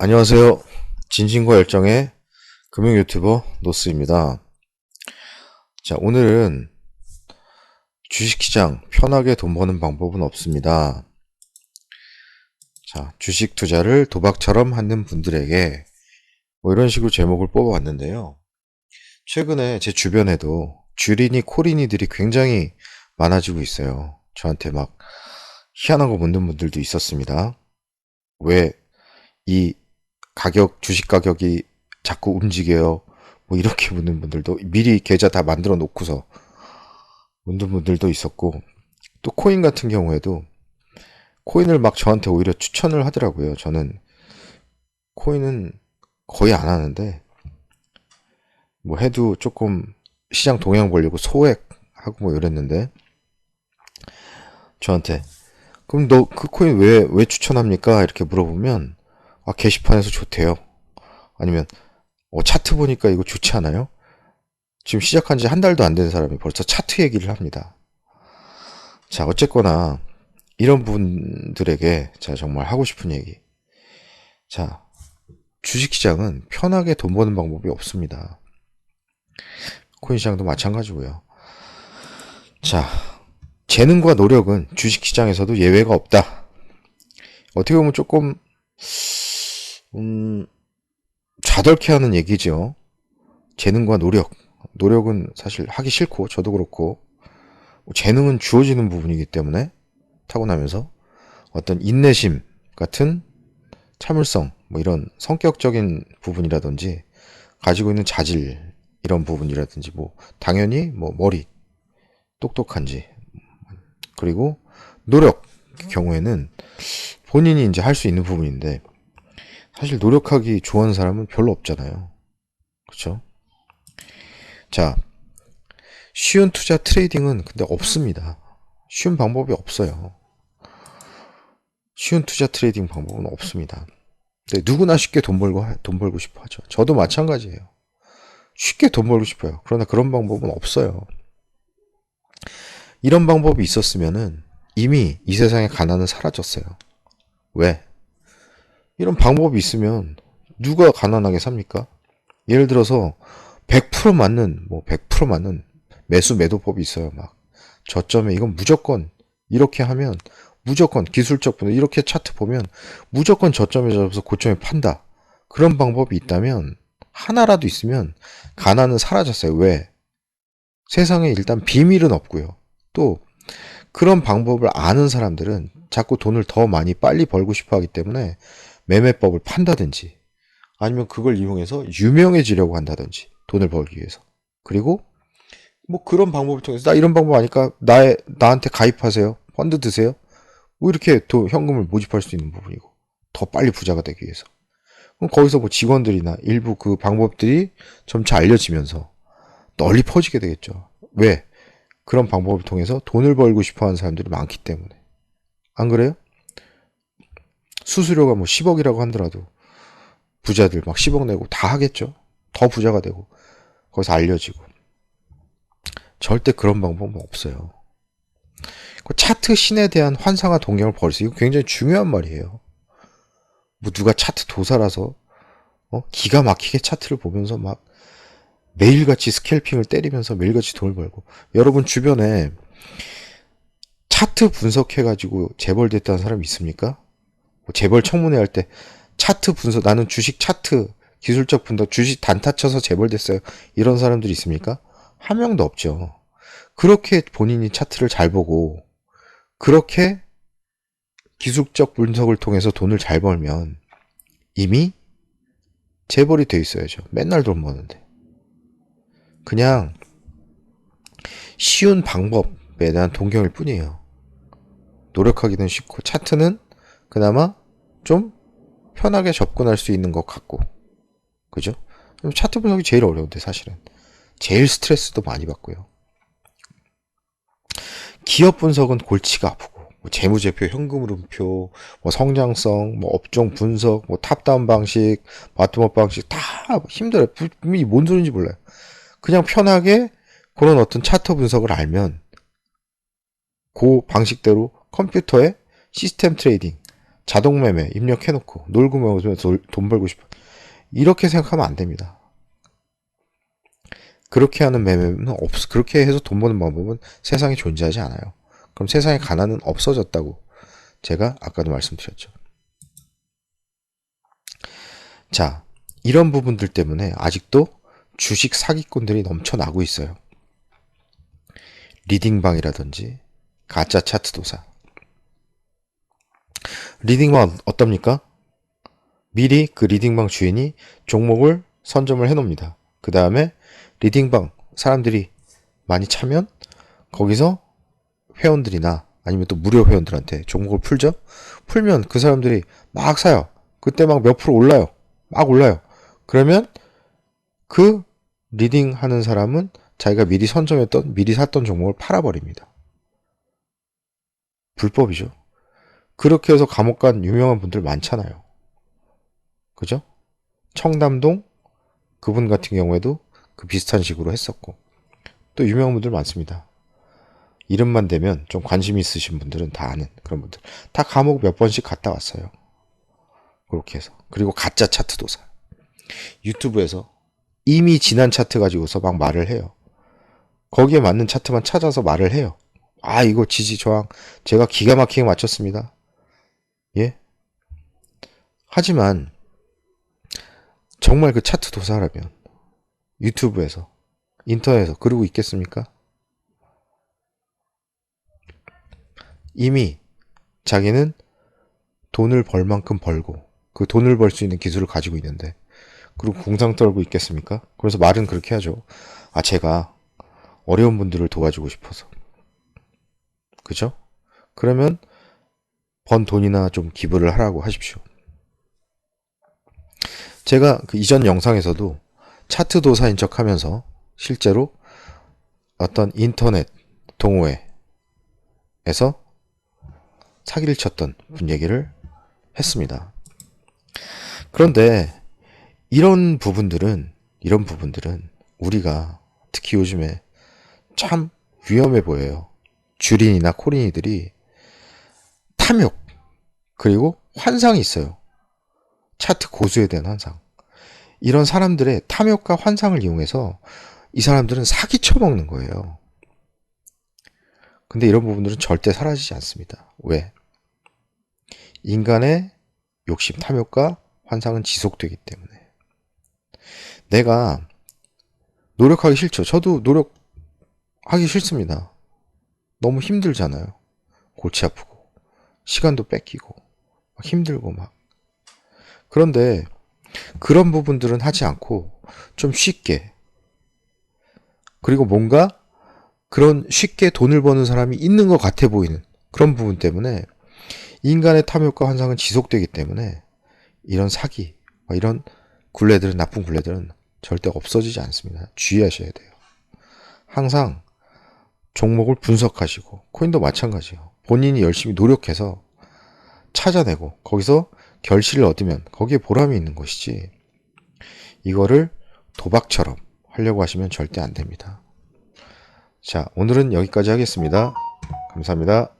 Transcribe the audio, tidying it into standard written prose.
안녕하세요. 진심과 열정의 금융 유튜버 노스입니다. 자, 오늘은 주식시장 편하게 돈 버는 방법은 없습니다. 자, 주식 투자를 도박처럼 하는 분들에게 뭐 이런 식으로 제목을 뽑아왔는데요. 최근에 제 주변에도 주린이 코린이들이 굉장히 많아지고 있어요. 저한테 막 희한한 거 묻는 분들도 있었습니다. 왜 이 주식 가격이 자꾸 움직여요? 뭐 이렇게 묻는 분들도, 미리 계좌 다 만들어 놓고서 묻는 분들도 있었고, 또 코인 같은 경우에도 코인을 막 저한테 오히려 추천을 하더라고요. 저는 코인은 거의 안 하는데 뭐 해도 조금 시장 동향 보려고 소액하고 뭐 이랬는데, 저한테 그럼 너 그 코인 왜 추천합니까? 이렇게 물어보면, 아, 게시판에서 좋대요. 아니면 차트 보니까 이거 좋지 않아요? 지금 시작한 지 한 달도 안 된 사람이 벌써 차트 얘기를 합니다. 자, 어쨌거나 이런 분들에게 제가 정말 하고 싶은 얘기. 자, 주식시장은 편하게 돈 버는 방법이 없습니다. 코인 시장도 마찬가지고요. 자, 재능과 노력은 주식시장에서도 예외가 없다. 어떻게 보면 조금 좌덜케 하는 얘기죠. 재능과 노력은 사실 하기 싫고, 저도 그렇고, 재능은 주어지는 부분이기 때문에 타고나면서 어떤 인내심 같은 참을성, 뭐 이런 성격적인 부분이라든지 가지고 있는 자질, 이런 부분이라든지, 뭐 당연히 뭐 머리 똑똑한지, 그리고 노력 경우에는 본인이 이제 할 수 있는 부분인데, 사실 노력하기 좋아하는 사람은 별로 없잖아요. 그렇죠? 자, 쉬운 투자 트레이딩은 근데 없습니다. 쉬운 방법이 없어요. 쉬운 투자 트레이딩 방법은 없습니다. 근데 누구나 쉽게 돈 벌고 싶어 하죠. 저도 마찬가지예요. 쉽게 돈 벌고 싶어요. 그러나 그런 방법은 없어요. 이런 방법이 있었으면은 이미 이 세상에 가난은 사라졌어요. 왜? 이런 방법이 있으면 누가 가난하게 삽니까? 예를 들어서 100% 맞는, 100% 맞는 매수 매도법이 있어요. 막 저점에 이건 무조건 이렇게 하면, 무조건 기술적 분석, 이렇게 차트 보면 무조건 저점에 잡아서 고점에 판다. 그런 방법이 있다면, 하나라도 있으면 가난은 사라졌어요. 왜? 세상에 일단 비밀은 없고요. 또 그런 방법을 아는 사람들은 자꾸 돈을 더 많이 빨리 벌고 싶어 하기 때문에 매매법을 판다든지, 아니면 그걸 이용해서 유명해지려고 한다든지, 돈을 벌기 위해서. 그리고 뭐 그런 방법을 통해서, 나 이런 방법 아니까 나한테 가입하세요. 펀드 드세요. 뭐 이렇게 또 현금을 모집할 수 있는 부분이고, 더 빨리 부자가 되기 위해서. 그럼 거기서 뭐 직원들이나 일부 그 방법들이 점차 알려지면서 널리 퍼지게 되겠죠. 왜? 그런 방법을 통해서 돈을 벌고 싶어 하는 사람들이 많기 때문에. 안 그래요? 수수료가 뭐 10억이라고 하더라도 부자들 막 10억 내고 다 하겠죠. 더 부자가 되고, 거기서 알려지고. 절대 그런 방법은 없어요. 그 차트 신에 대한 환상과 동경을 버리세요. 이거 굉장히 중요한 말이에요. 뭐 누가 차트 도사라서 기가 막히게 차트를 보면서 막 매일같이 스캘핑을 때리면서 매일같이 돈을 벌고, 여러분 주변에 차트 분석해가지고 재벌됐다는 사람 있습니까? 뭐 재벌 청문회 할 때 차트 분석, 나는 주식 차트 기술적 분석, 주식 단타 쳐서 재벌됐어요, 이런 사람들이 있습니까? 한 명도 없죠. 그렇게 본인이 차트를 잘 보고 그렇게 기술적 분석을 통해서 돈을 잘 벌면 이미 재벌이 돼 있어야죠. 맨날 돈 버는데. 그냥 쉬운 방법에 대한 동경일 뿐이에요. 노력하기는 쉽고, 차트는 그나마 좀 편하게 접근할 수 있는 것 같고, 그죠? 차트 분석이 제일 어려운데, 사실은 제일 스트레스도 많이 받고요. 기업 분석은 골치가 아프고, 뭐 재무제표, 현금흐름표, 뭐 성장성, 뭐 업종 분석, 뭐 탑다운 방식, 바텀업 방식 다 힘들어요. 분명히 뭔 소리인지 몰라요. 그냥 편하게 그런 어떤 차트 분석을 알면 그 방식대로 컴퓨터에 시스템 트레이딩, 자동 매매 입력해놓고 놀고 먹으면서 돈 벌고 싶어. 이렇게 생각하면 안 됩니다. 그렇게 하는 매매는 그렇게 해서 돈 버는 방법은 세상에 존재하지 않아요. 그럼 세상에 가난은 없어졌다고 제가 아까도 말씀드렸죠. 자, 이런 부분들 때문에 아직도 주식 사기꾼들이 넘쳐나고 있어요. 리딩방이라든지 가짜 차트 도사. 리딩방 어떻습니까? 미리 그 리딩방 주인이 종목을 선점을 해놓습니다. 그 다음에 리딩방 사람들이 많이 차면 거기서 회원들이나 아니면 또 무료 회원들한테 종목을 풀죠. 풀면 그 사람들이 막 사요. 그때 막 몇 프로 올라요. 막 올라요. 그러면 그 리딩 하는 사람은 자기가 미리 선점했던 미리 샀던 종목을 팔아버립니다. 불법이죠. 그렇게 해서 감옥 간 유명한 분들 많잖아요. 그죠? 청담동 그분 같은 경우에도 그 비슷한 식으로 했었고 또 유명한 분들 많습니다. 이름만 대면 좀 관심 있으신 분들은 다 아는 그런 분들. 다 감옥 몇 번씩 갔다 왔어요. 그렇게 해서. 그리고 가짜 차트 도사. 유튜브에서 이미 지난 차트 가지고서 막 말을 해요. 거기에 맞는 차트만 찾아서 말을 해요. 아, 이거 지지 저항 제가 기가 막히게 맞췄습니다. 예? 하지만 정말 그 차트 도사라면 유튜브에서 인터넷에서 그러고 있겠습니까? 이미 자기는 돈을 벌 만큼 벌고 그 돈을 벌 수 있는 기술을 가지고 있는데 그리고 궁상 떨고 있겠습니까? 그래서 말은 그렇게 하죠. 아, 제가 어려운 분들을 도와주고 싶어서. 그죠? 그러면 번 돈이나 좀 기부를 하라고 하십시오. 제가 그 이전 영상에서도 차트 도사인 척 하면서 실제로 어떤 인터넷 동호회에서 사기를 쳤던 분 얘기를 했습니다. 그런데 이런 부분들은 우리가 특히 요즘에 참 위험해 보여요. 주린이나 코린이들이 탐욕 그리고 환상이 있어요. 차트 고수에 대한 환상. 이런 사람들의 탐욕과 환상을 이용해서 이 사람들은 사기 쳐먹는 거예요. 근데 이런 부분들은 절대 사라지지 않습니다. 왜? 인간의 욕심, 탐욕과 환상은 지속되기 때문에. 내가 노력하기 싫죠. 저도 노력하기 싫습니다. 너무 힘들잖아요. 골치 아프고 시간도 뺏기고 힘들고 막. 그런데 그런 부분들은 하지 않고 좀 쉽게 그리고 뭔가 그런 쉽게 돈을 버는 사람이 있는 것 같아 보이는 그런 부분 때문에 인간의 탐욕과 환상은 지속되기 때문에 이런 사기, 이런 굴레들은 나쁜 굴레들은 절대 없어지지 않습니다. 주의하셔야 돼요. 항상 종목을 분석하시고 코인도 마찬가지예요. 본인이 열심히 노력해서 찾아내고 거기서 결실을 얻으면 거기에 보람이 있는 것이지 이거를 도박처럼 하려고 하시면 절대 안 됩니다. 자, 오늘은 여기까지 하겠습니다. 감사합니다.